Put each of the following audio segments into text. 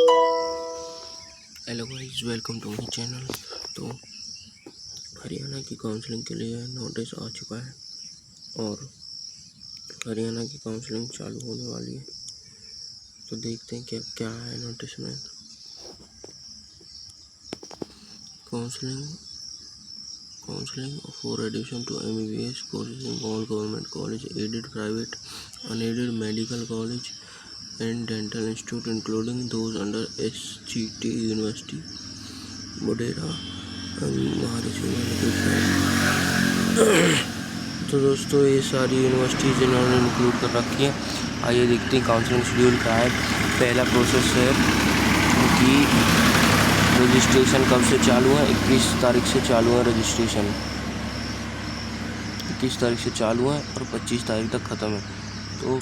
Hello guys, welcome to my channel. तो हरियाणा की counselling के लिए नोटिस आ चुका है और हरियाणा की काउंसलिंग चालू होने वाली है। तो देखते हैं क्या क्या है नोटिस में। Counselling for admission to MBBS courses in all government college, aided, private, unaided, medical college and dental institute including those under SGT university मोडेरा तो दोस्तों ये सारी यूनिवर्सिटीज़ इन्होंने इंक्लूड कर रखी है। आइए देखते हैं काउंसलिंग शेड्यूल क्या है। पहला प्रोसेस है कि रजिस्ट्रेशन कब से चालू है। 21 तारीख से चालू है रजिस्ट्रेशन। 21 तारीख से चालू है और 25 तारीख तक ख़त्म है। तो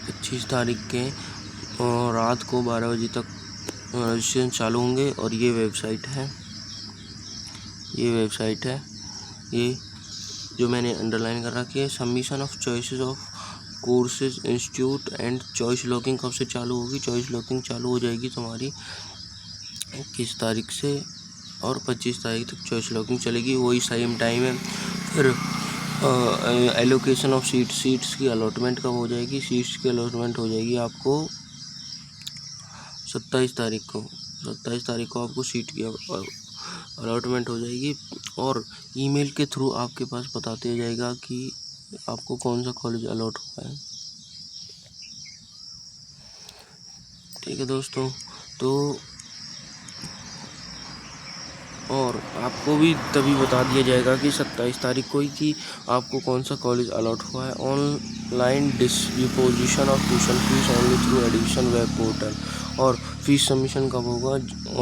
25 तारीख के रात को 12 बजे तक रजिस्ट्रेशन चालू होंगे। और ये वेबसाइट है ये जो मैंने अंडरलाइन कर रखी है। Submission of choices of courses institute and choice locking कब से चालू होगी। चॉइस लॉकिंग चालू हो जाएगी तुम्हारी 21 तारीख से और 25 तारीख तक चॉइस लॉकिंग चलेगी, वही सेम टाइम है। फिर एलोकेशन ऑफ सीट्स की अलॉटमेंट कब हो जाएगी। सीट्स की अलॉटमेंट हो जाएगी आपको 27 तारीख को। 27 तारीख को आपको सीट की अलॉटमेंट हो जाएगी और ईमेल के थ्रू आपके पास बताते जाएगा कि आपको कौन सा कॉलेज अलॉट हुआ है। ठीक है दोस्तों। तो और आपको भी तभी बता दिया जाएगा कि 27 तारीख को ही कि आपको कौन सा कॉलेज अलॉट हुआ है। Online disposition of tuition fees only through admission web portal. और फीस सबमिशन कब होगा।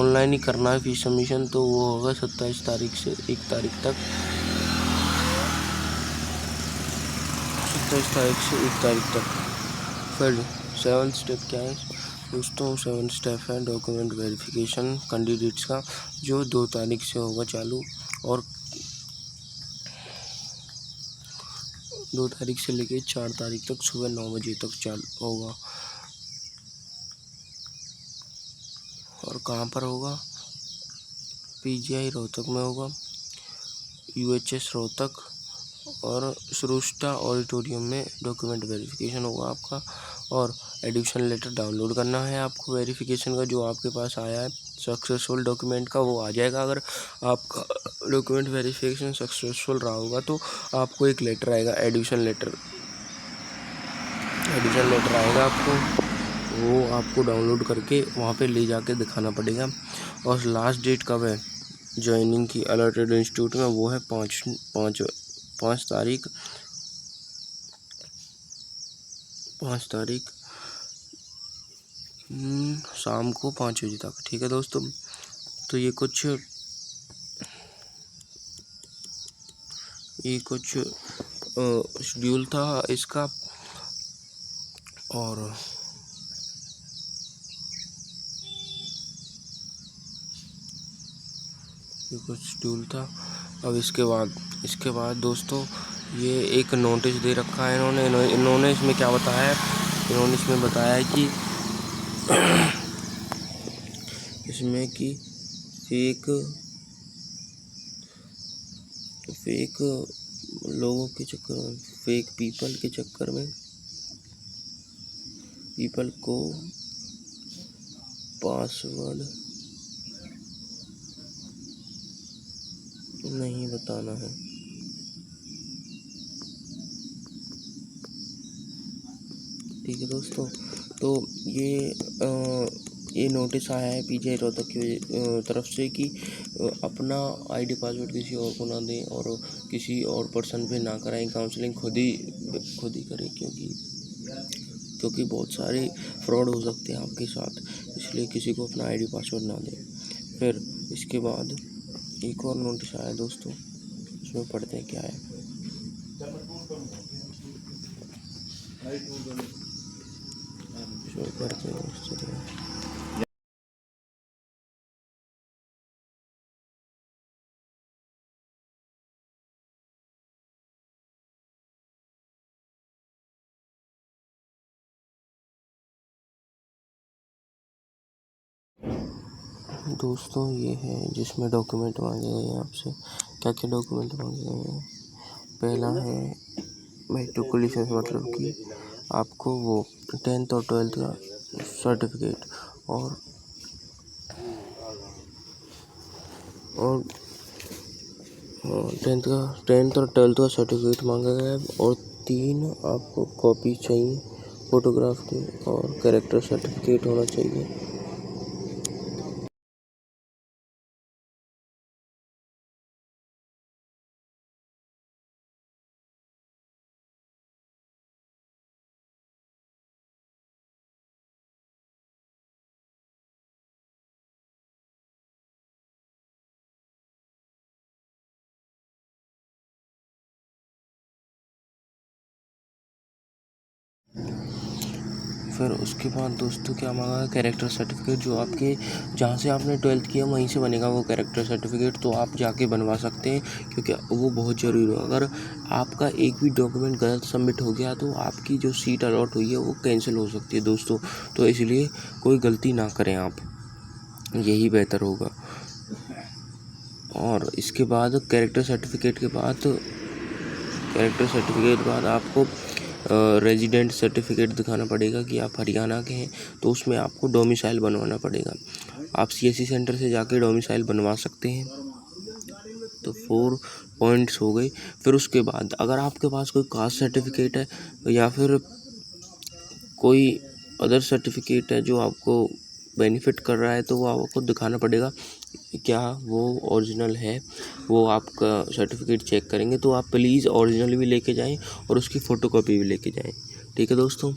ऑनलाइन ही करना है फीस सबमिशन, तो वो होगा 27 तारीख से 1 तारीख तक। 27 तारीख से 1 तारीख तक। फिर 7th स्टेप क्या है दोस्तों। 7th स्टेप है डॉक्यूमेंट वेरिफिकेशन कैंडिडेट्स का, जो 2 तारीख से होगा चालू और 2 तारीख से लेकर 4 तारीख तक सुबह 9 बजे तक चालू होगा। और कहाँ पर होगा। PGI रोहतक में होगा, UHS रोहतक और श्रुष्टा ऑडिटोरियम में डॉक्यूमेंट वेरिफिकेशन होगा आपका। और एडमिशन लेटर डाउनलोड करना है आपको वेरिफिकेशन का, जो आपके पास आया है सक्सेसफुल डॉक्यूमेंट का, वो आ जाएगा। अगर आपका डॉक्यूमेंट वेरिफिकेशन सक्सेसफुल रहा होगा तो आपको एक लेटर आएगा, एडमिशन लेटर आएगा आपको, वो आपको डाउनलोड करके वहाँ पे ले जाके दिखाना पड़ेगा। और लास्ट डेट कब है ज्वाइनिंग की अलॉटेड इंस्टीट्यूट में, वो है 5 तारीख शाम को 5 बजे तक। ठीक है दोस्तों। तो ये कुछ शेड्यूल था इसका और ये कुछ शेड्यूल था। अब इसके बाद दोस्तों ये एक नोटिस दे रखा है इन्होंने इसमें क्या बताया है। इन्होंने इसमें बताया है कि इसमें कि फेक लोगों के चक्कर में, फेक पीपल के चक्कर में पीपल को पासवर्ड नहीं बताना है। ठीक है दोस्तों। तो ये नोटिस आया है PGI रोहतक की तरफ से कि अपना ID पासवर्ड किसी और को ना दें और किसी और पर्सन पे ना कराएं काउंसलिंग, खुद ही करें, क्योंकि बहुत सारे फ्रॉड हो सकते हैं आपके साथ, इसलिए किसी को अपना ID पासवर्ड ना दें। फिर इसके बाद एक और नोटिस आया दोस्तों, उसमें पढ़ते हैं क्या है। इसमें पढ़ते हैं दोस्तों। दोस्तों ये है जिसमें डॉक्यूमेंट मांगे गए हैं आपसे। क्या क्या डॉक्यूमेंट मांगे गए हैं? पहला है मेट्रिकुलेशन, मतलब कि आपको वो 10th और 12th का सर्टिफिकेट और 10th और 12th का सर्टिफिकेट मांगा गया है। और 3 आपको कॉपी चाहिए फोटोग्राफ की, और कैरेक्टर सर्टिफिकेट होना चाहिए। फिर उसके बाद दोस्तों क्या मांगा? कैरेक्टर सर्टिफिकेट, जो आपके जहाँ से आपने 12th किया वहीं से बनेगा वो कैरेक्टर सर्टिफिकेट, तो आप जाके बनवा सकते हैं, क्योंकि वो बहुत ज़रूरी है। अगर आपका एक भी डॉक्यूमेंट गलत सबमिट हो गया तो आपकी जो सीट अलॉट हुई है वो कैंसिल हो सकती है दोस्तों। तो इसलिए कोई गलती ना करें आप, यही बेहतर होगा। और इसके बाद कैरेक्टर सर्टिफिकेट के बाद आपको रेजिडेंट सर्टिफिकेट दिखाना पड़ेगा कि आप हरियाणा के हैं, तो उसमें आपको डोमिसाइल बनवाना पड़ेगा। आप सीएससी सेंटर से जाके डोमिसाइल बनवा सकते हैं। तो 4 पॉइंट्स हो गए। फिर उसके बाद अगर आपके पास कोई कास्ट सर्टिफिकेट है या फिर कोई अदर सर्टिफिकेट है जो आपको बेनिफिट कर रहा है, तो वो आपको दिखाना पड़ेगा क्या वो ओरिजिनल है। वो आपका सर्टिफिकेट चेक करेंगे, तो आप प्लीज़ ओरिजिनल भी लेके जाएं और उसकी फ़ोटोकॉपी भी लेके जाएं। ठीक है दोस्तों।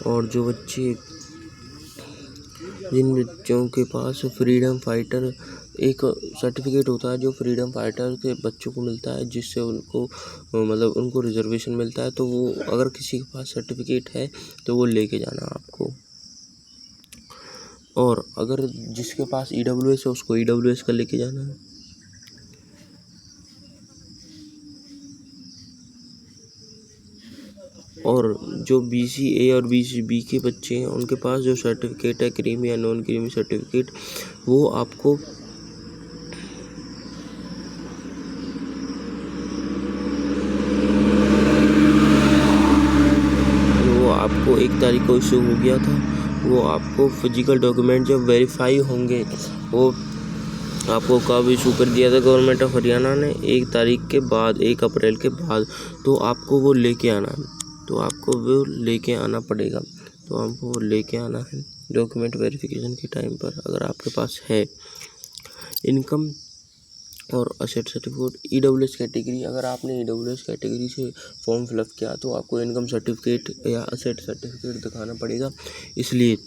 और जिन बच्चों के पास फ्रीडम फाइटर एक सर्टिफिकेट होता है, जो फ्रीडम फाइटर के बच्चों को मिलता है, जिससे उनको मतलब उनको रिजर्वेशन मिलता है, तो वो अगर किसी के पास सर्टिफिकेट है तो वो लेके जाना आपको। और अगर जिसके पास EWS है उसको EWS का लेके जाना है। और जो BCA और BCB के बच्चे हैं उनके पास जो सर्टिफिकेट है, क्रीमी या नॉन क्रीमी सर्टिफिकेट, वो आपको आपको 1 तारीख को इशू हो गया था। वो आपको फिजिकल डॉक्यूमेंट जब वेरीफाई होंगे, वो आपको कब इशू कर दिया था गवर्नमेंट ऑफ हरियाणा ने? 1 तारीख के बाद, 1 अप्रैल के बाद। तो आपको वो लेके आना है, तो आपको वो लेके आना पड़ेगा। तो आपको वो लेके आना है डॉक्यूमेंट वेरिफिकेशन के टाइम पर, अगर आपके पास है। इनकम और असेट सर्टिफिकेट, EWS कैटेगरी, अगर आपने EWS कैटेगरी से फॉर्म फिलअप किया तो आपको इनकम सर्टिफिकेट या असेट सर्टिफिकेट दिखाना पड़ेगा। इसलिए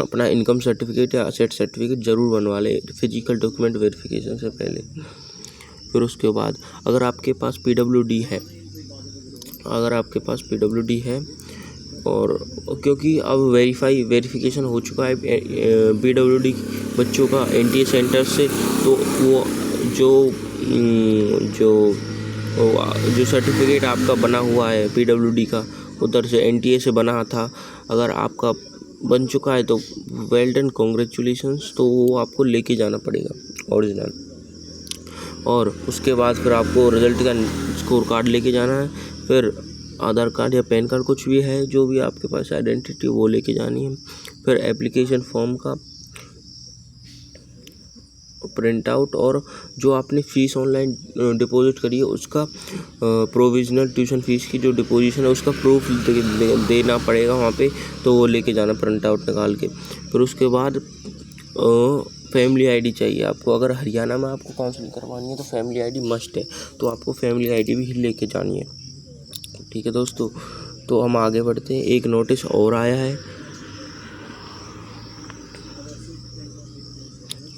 अपना इनकम सर्टिफिकेट या असेट सर्टिफिकेट ज़रूर बनवा लें फिजिकल डॉक्यूमेंट वेरिफिकेशन से पहले। फिर उसके बाद अगर आपके पास PWD है, और क्योंकि अब वेरिफिकेशन हो चुका है PWD बच्चों का NTA सेंटर से, तो वो जो सर्टिफिकेट आपका बना हुआ है PWD का, उधर से NTA से बना था, अगर आपका बन चुका है तो वेल डन, कॉन्ग्रेचुलेशंस। तो वो आपको लेके जाना पड़ेगा ओरिजिनल। और उसके बाद फिर आपको रिजल्ट का स्कोर कार्ड लेके जाना है। फिर आधार कार्ड या पैन कार्ड, कुछ भी है जो भी आपके पास आइडेंटिटी, वो लेके जानी है। फिर एप्लीकेशन फॉर्म का प्रिंट आउट, और जो आपने फ़ीस ऑनलाइन डिपॉजिट करी है उसका प्रोविजनल ट्यूशन फ़ीस की जो डिपोजिशन है उसका प्रूफ देना पड़ेगा वहाँ पे, तो वो लेके जाना प्रिंट आउट निकाल के। फिर उसके बाद फैमिली आईडी चाहिए आपको। अगर हरियाणा में आपको काउंसलिंग करवानी है तो फैमिली आईडी मस्ट है, तो आपको फैमिली आईडी भी लेके जानी है। ठीक है दोस्तों, तो हम आगे बढ़ते हैं। एक नोटिस और आया है,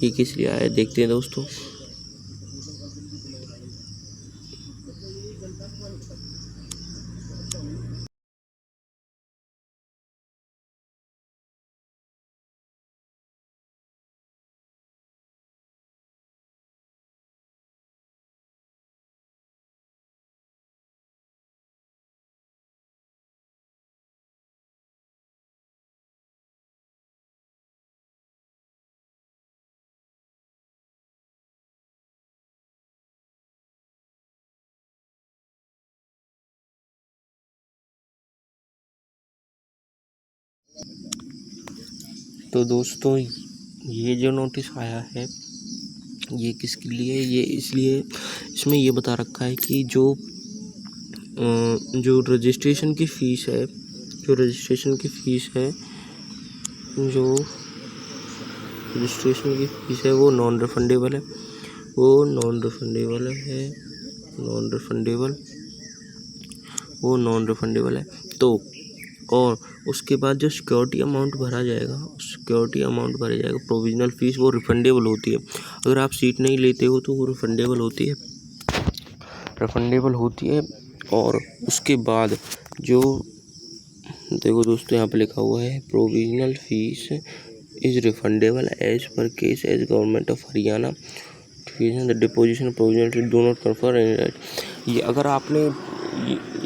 ये किस लिए आया है देखते हैं दोस्तों। तो दोस्तों ये जो नोटिस आया है ये किसके लिए, ये इसलिए इसमें ये बता रखा है कि जो रजिस्ट्रेशन की फ़ीस है, जो रजिस्ट्रेशन की फ़ीस है वो नॉन रिफंडेबल है, तो और उसके बाद जो सिक्योरिटी अमाउंट भरा जाएगा प्रोविजनल फ़ीस, वो रिफंडेबल होती है। अगर आप सीट नहीं लेते हो तो वो रिफंडेबल होती है। और उसके बाद जो देखो दोस्तों यहाँ पे लिखा हुआ है provisional fee is refundable as per case as government of Haryana the deposition provisional fee do not confer any right. ये अगर आपने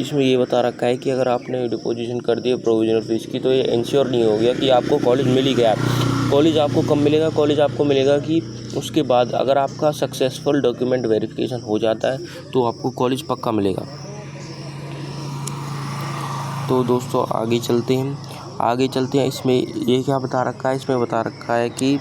इसमें ये बता रखा है कि अगर आपने डिपोजिशन कर दिया प्रोविजनल फीस की तो ये इंश्योर नहीं हो गया कि आपको कॉलेज मिल ही गया। कॉलेज आपको कब मिलेगा? कॉलेज आपको मिलेगा कि उसके बाद अगर आपका सक्सेसफुल डॉक्यूमेंट वेरिफिकेशन हो जाता है तो आपको कॉलेज पक्का मिलेगा। तो दोस्तों आगे चलते हैं। इसमें ये क्या बता रखा है? इसमें बता रखा है कि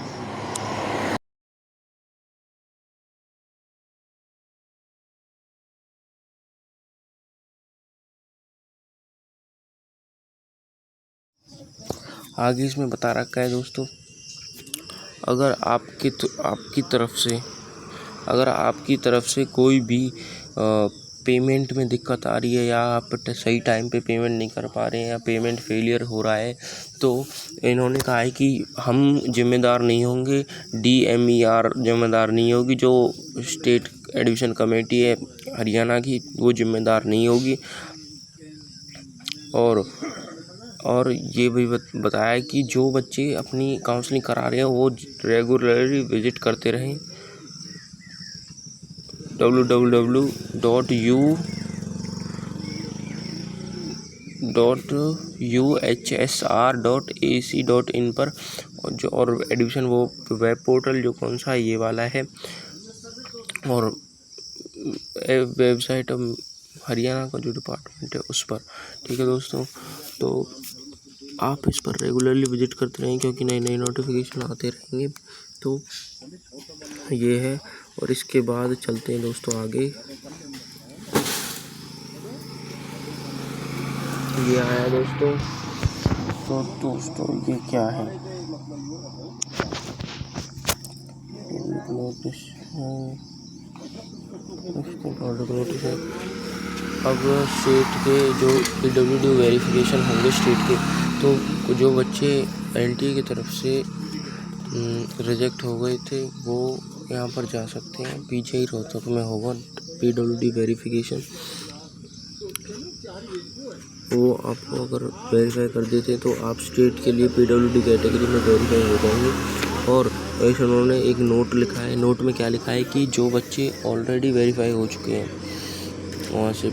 दोस्तों अगर आपकी तरफ से कोई भी पेमेंट में दिक्कत आ रही है या आप सही टाइम पे पेमेंट नहीं कर पा रहे हैं या पेमेंट फेलियर हो रहा है तो इन्होंने कहा है कि हम जिम्मेदार नहीं होंगे, DMER जिम्मेदार नहीं होगी, जो स्टेट एडमिशन कमेटी है हरियाणा की वो जिम्मेदार नहीं होगी। और ये भी बताया कि जो बच्चे अपनी काउंसलिंग करा रहे हैं वो रेगुलरली विजिट करते रहें www.uhsr.ac.in पर और एडमिशन वो वेब पोर्टल जो कौन सा ये वाला है और वेबसाइट हरियाणा का जो डिपार्टमेंट है उस पर। ठीक है दोस्तों, तो आप इस पर रेगुलरली विजिट करते रहें क्योंकि नए नोटिफिकेशन आते रहेंगे। तो ये है और इसके बाद चलते हैं दोस्तों आगे। ये आया दोस्तों, तो दोस्तों ये क्या है? नोटिस है। अब स्टेट के जो PWD वेरिफिकेशन होंगे स्टेट के, तो जो बच्चे NTA की तरफ से रिजेक्ट हो गए थे वो यहाँ पर जा सकते हैं। PGI रोहतक में होगा PWD वेरिफिकेशन, वो आपको अगर वेरीफाई कर देते हैं तो आप स्टेट के लिए PWD कैटेगरी में वेरीफाई हो जाएंगे। और ऐसे उन्होंने एक नोट लिखा है, नोट में क्या लिखा है कि जो बच्चे ऑलरेडी वेरीफाई हो चुके हैं वहाँ से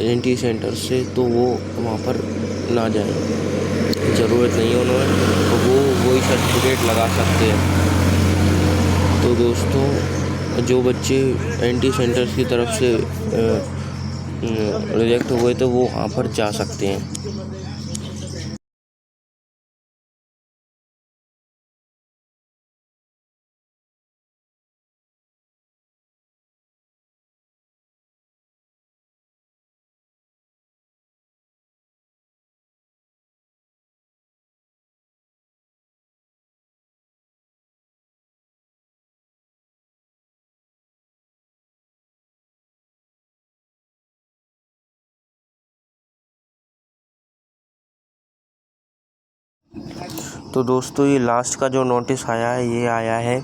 NTA सेंटर से तो वो वहाँ पर ना जाएं, ज़रूरत नहीं है उन्होंने, तो वही सर्टिफिकेट लगा सकते हैं। तो दोस्तों जो बच्चे NTA सेंटर्स की तरफ से रिजेक्ट हो गए तो वो वहाँ पर जा सकते हैं। तो दोस्तों ये लास्ट का जो नोटिस आया है ये आया है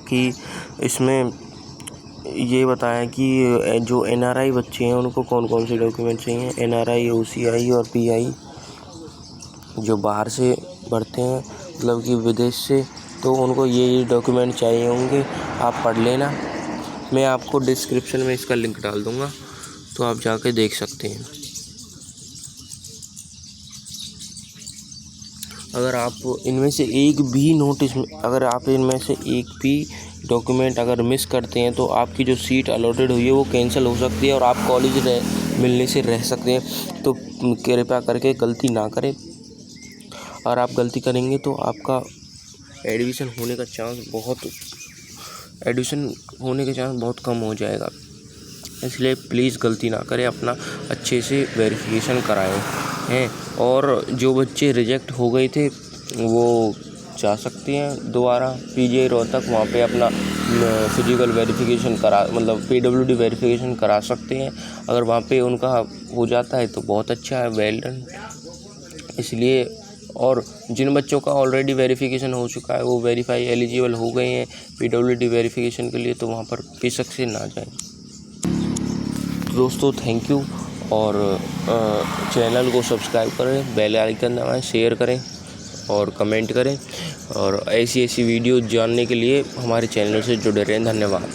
कि इसमें ये बताया कि जो NRI बच्चे हैं उनको कौन कौन से डॉक्यूमेंट चाहिए। NRI, OCI और PI जो बाहर से बढ़ते हैं मतलब कि विदेश से, तो उनको ये डॉक्यूमेंट चाहिए होंगे। आप पढ़ लेना, मैं आपको डिस्क्रिप्शन में इसका लिंक डाल दूँगा तो आप जाके देख सकते हैं। अगर आप इनमें से एक भी डॉक्यूमेंट अगर मिस करते हैं तो आपकी जो सीट अलॉटेड हुई है वो कैंसिल हो सकती है और आप कॉलेज मिलने से रह सकते हैं। तो कृपया करके गलती ना करें। अगर आप गलती करेंगे तो आपका एडमिशन होने का चांस बहुत कम हो जाएगा। इसलिए प्लीज़ गलती ना करें, अपना अच्छे से वेरिफिकेशन कराएं हैं। और जो बच्चे रिजेक्ट हो गए थे वो जा सकते हैं दोबारा पीजीआई रोहतक, वहाँ पे अपना फिजिकल वेरिफिकेशन PWD वेरिफिकेशन करा सकते हैं। अगर वहाँ पे उनका हो जाता है तो बहुत अच्छा है, वेल डन। इसलिए और जिन बच्चों का ऑलरेडी वेरिफिकेशन हो चुका है वो वेरीफाई एलिजिबल हो गए हैं PWD वेरिफिकेशन के लिए, तो वहाँ पर बेशक से ना जाएं। दोस्तों थैंक यू, और चैनल को सब्सक्राइब करें, बेल आइकन दबाएं, शेयर करें और कमेंट करें, और ऐसी वीडियो जानने के लिए हमारे चैनल से जुड़े रहें। धन्यवाद।